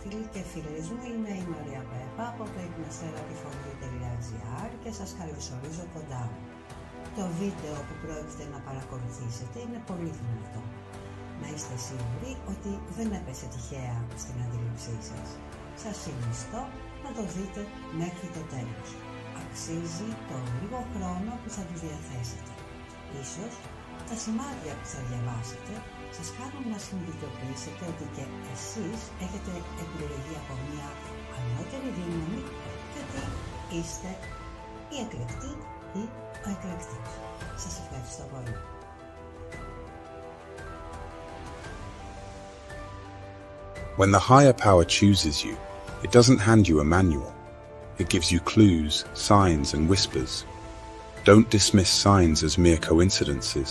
Φίλοι και φίλες μου, είμαι η Μαρία Πέπα από το ipnotherapyforme.gr και σας καλωσορίζω κοντά μου. Το βίντεο που πρόκειται να παρακολουθήσετε είναι πολύ δυνατό. Να είστε σίγουροι ότι δεν έπεσε τυχαία στην αντίληψή σας. Σας συνιστώ να το δείτε μέχρι το τέλος. Αξίζει το λίγο χρόνο που θα του διαθέσετε. Ίσως τα σημάδια που θα διαβάσετε σας κάνουν να συνειδητοποιήσετε ότι και εσείς έχετε επιλεγεί από μια ανώτερη δύναμη και ότι είστε οι εκλεκτοί ή ο εκλεκτός. Σας ευχαριστώ πολύ. When the higher power chooses you, it doesn't hand you a manual. It gives you clues, signs and whispers. Don't dismiss signs as mere coincidences.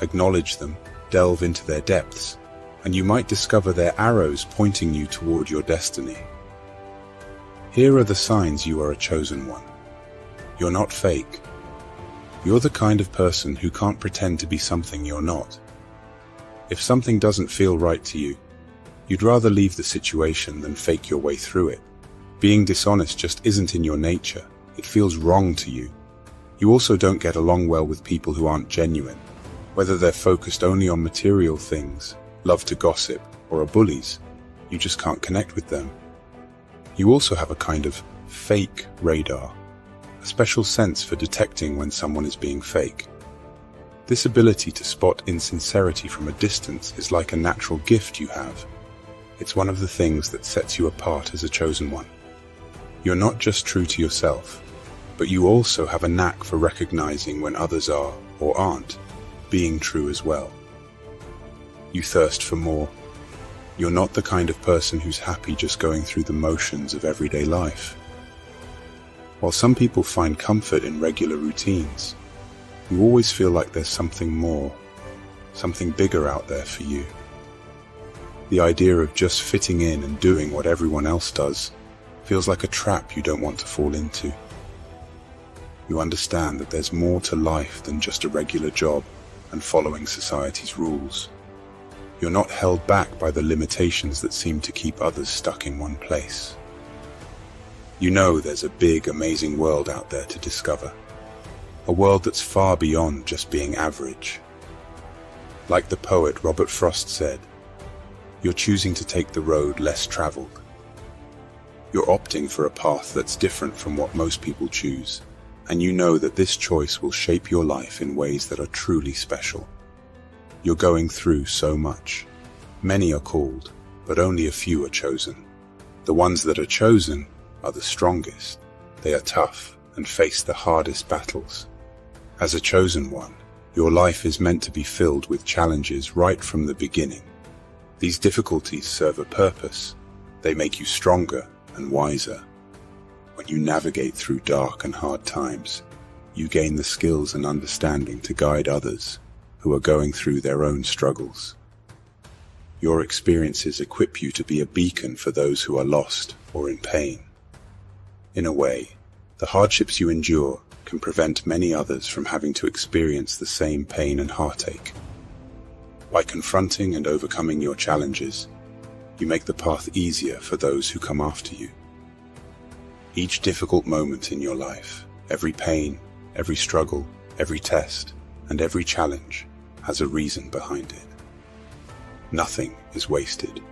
Acknowledge them, delve into their depths, and you might discover their arrows pointing you toward your destiny. Here are the signs you are a chosen one. You're not fake. You're the kind of person who can't pretend to be something you're not. If something doesn't feel right to you, you'd rather leave the situation than fake your way through it. Being dishonest just isn't in your nature. It feels wrong to you. You also don't get along well with people who aren't genuine. Whether they're focused only on material things, love to gossip, or are bullies, you just can't connect with them. You also have a kind of fake radar, a special sense for detecting when someone is being fake. This ability to spot insincerity from a distance is like a natural gift you have. It's one of the things that sets you apart as a chosen one. You're not just true to yourself, but you also have a knack for recognizing when others are, or aren't, being true as well. You thirst for more. You're not the kind of person who's happy just going through the motions of everyday life. While some people find comfort in regular routines, you always feel like there's something more, something bigger out there for you. The idea of just fitting in and doing what everyone else does feels like a trap you don't want to fall into. You understand that there's more to life than just a regular job and following society's rules. You're not held back by the limitations that seem to keep others stuck in one place. You know there's a big, amazing world out there to discover. A world that's far beyond just being average. Like the poet Robert Frost said, you're choosing to take the road less traveled. You're opting for a path that's different from what most people choose, and you know that this choice will shape your life in ways that are truly special. You're going through so much. Many are called, but only a few are chosen. The ones that are chosen are the strongest. They are tough and face the hardest battles. As a chosen one, your life is meant to be filled with challenges right from the beginning. These difficulties serve a purpose. They make you stronger and wiser. When you navigate through dark and hard times, you gain the skills and understanding to guide others who are going through their own struggles. Your experiences equip you to be a beacon for those who are lost or in pain. In a way, the hardships you endure can prevent many others from having to experience the same pain and heartache. By confronting and overcoming your challenges, you make the path easier for those who come after you. Each difficult moment in your life, every pain, every struggle, every test, and every challenge has a reason behind it. Nothing is wasted.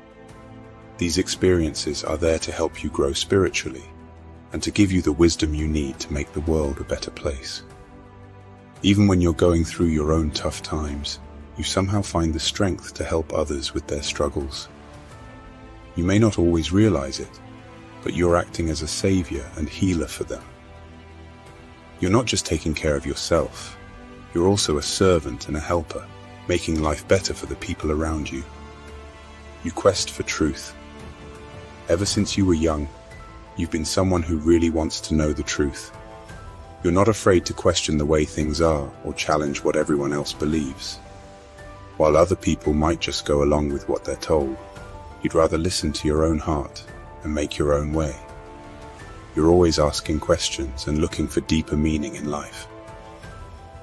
These experiences are there to help you grow spiritually and to give you the wisdom you need to make the world a better place. Even when you're going through your own tough times, you somehow find the strength to help others with their struggles. You may not always realize it, but you're acting as a savior and healer for them. You're not just taking care of yourself, you're also a servant and a helper, making life better for the people around you. You quest for truth. Ever since you were young, you've been someone who really wants to know the truth. You're not afraid to question the way things are or challenge what everyone else believes. While other people might just go along with what they're told, you'd rather listen to your own heart and make your own way. You're always asking questions and looking for deeper meaning in life.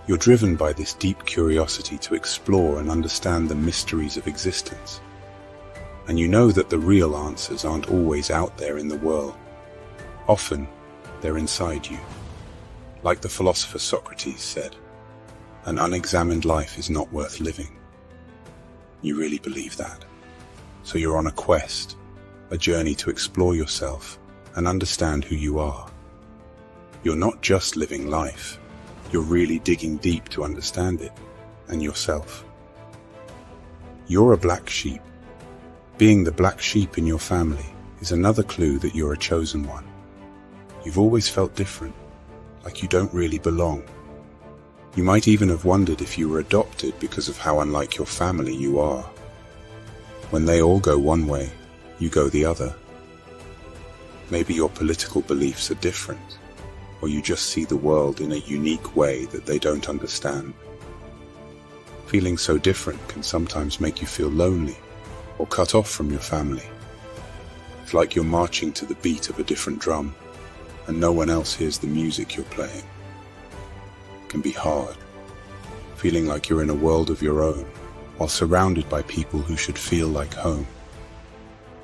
You're driven by this deep curiosity to explore and understand the mysteries of existence. and you know that the real answers aren't always out there in the world. Often, they're inside you. Like the philosopher Socrates said, an unexamined life is not worth living. You really believe that. So you're on a quest, a journey to explore yourself and understand who you are. You're not just living life, you're really digging deep to understand it and yourself. You're a black sheep. Being the black sheep in your family is another clue that you're a chosen one. You've always felt different, like you don't really belong. You might even have wondered if you were adopted because of how unlike your family you are. When they all go one way, you go the other. Maybe your political beliefs are different, or you just see the world in a unique way that they don't understand. Feeling so different can sometimes make you feel lonely or cut off from your family. It's like you're marching to the beat of a different drum, and no one else hears the music you're playing. It can be hard, feeling like you're in a world of your own, while surrounded by people who should feel like home.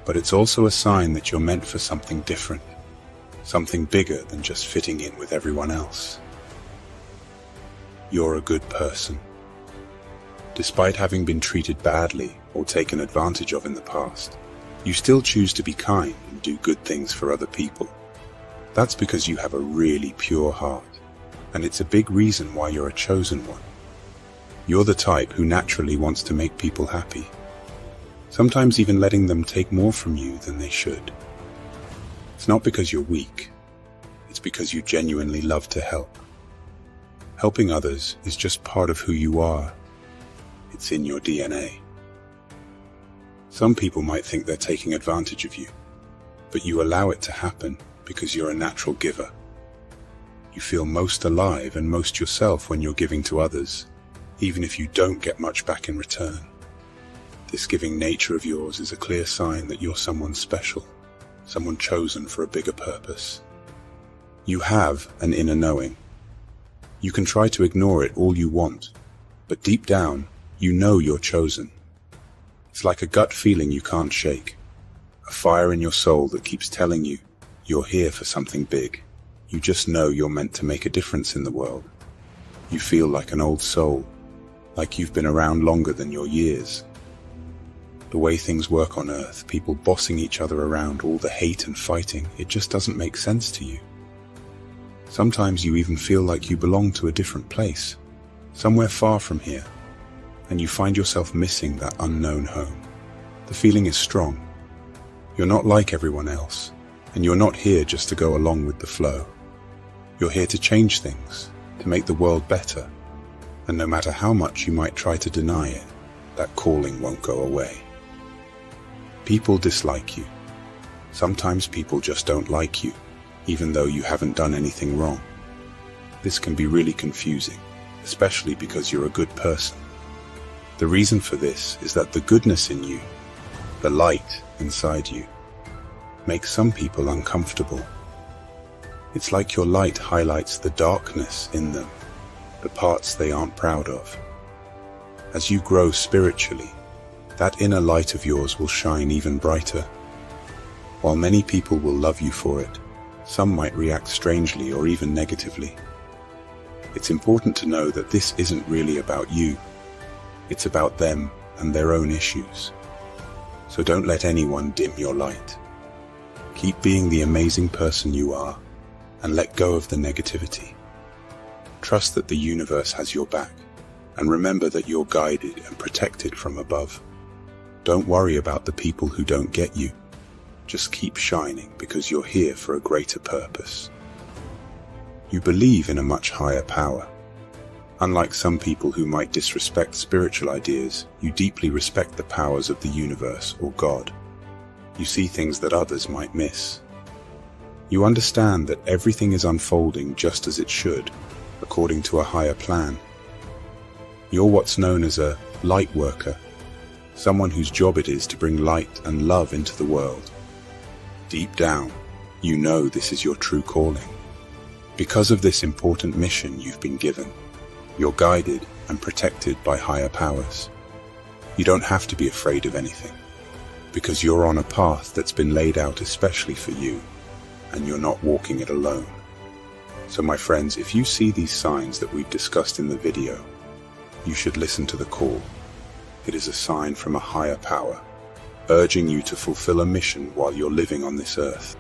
But it's also a sign that you're meant for something different, something bigger than just fitting in with everyone else. You're a good person. Despite having been treated badly or taken advantage of in the past, you still choose to be kind and do good things for other people. That's because you have a really pure heart, and it's a big reason why you're a chosen one. You're the type who naturally wants to make people happy, sometimes even letting them take more from you than they should. It's not because you're weak, it's because you genuinely love to help. Helping others is just part of who you are. It's in your DNA. Some people might think they're taking advantage of you, but you allow it to happen because you're a natural giver. You feel most alive and most yourself when you're giving to others, even if you don't get much back in return. This giving nature of yours is a clear sign that you're someone special, someone chosen for a bigger purpose. You have an inner knowing. You can try to ignore it all you want, but deep down, you know you're chosen. It's like a gut feeling you can't shake, a fire in your soul that keeps telling you you're here for something big. You just know you're meant to make a difference in the world. You feel like an old soul, like you've been around longer than your years. The way things work on Earth, people bossing each other around, all the hate and fighting, it just doesn't make sense to you. Sometimes you even feel like you belong to a different place, somewhere far from here, and you find yourself missing that unknown home. The feeling is strong. You're not like everyone else, and you're not here just to go along with the flow. You're here to change things, to make the world better, and no matter how much you might try to deny it, that calling won't go away. People dislike you. Sometimes people just don't like you, even though you haven't done anything wrong. This can be really confusing, especially because you're a good person. The reason for this is that the goodness in you, the light inside you, makes some people uncomfortable. It's like your light highlights the darkness in them, the parts they aren't proud of. As you grow spiritually, that inner light of yours will shine even brighter. While many people will love you for it, some might react strangely or even negatively. It's important to know that this isn't really about you. It's about them and their own issues. So don't let anyone dim your light. Keep being the amazing person you are and let go of the negativity. Trust that the universe has your back and remember that you're guided and protected from above. Don't worry about the people who don't get you. Just keep shining because you're here for a greater purpose. You believe in a much higher power. Unlike some people who might disrespect spiritual ideas, you deeply respect the powers of the universe or God. You see things that others might miss. You understand that everything is unfolding just as it should, according to a higher plan. You're what's known as a light worker, someone whose job it is to bring light and love into the world. Deep down, you know this is your true calling. Because of this important mission you've been given, you're guided and protected by higher powers. You don't have to be afraid of anything, because you're on a path that's been laid out especially for you, and you're not walking it alone. So my friends, if you see these signs that we've discussed in the video, you should listen to the call. It is a sign from a higher power, urging you to fulfill a mission while you're living on this earth.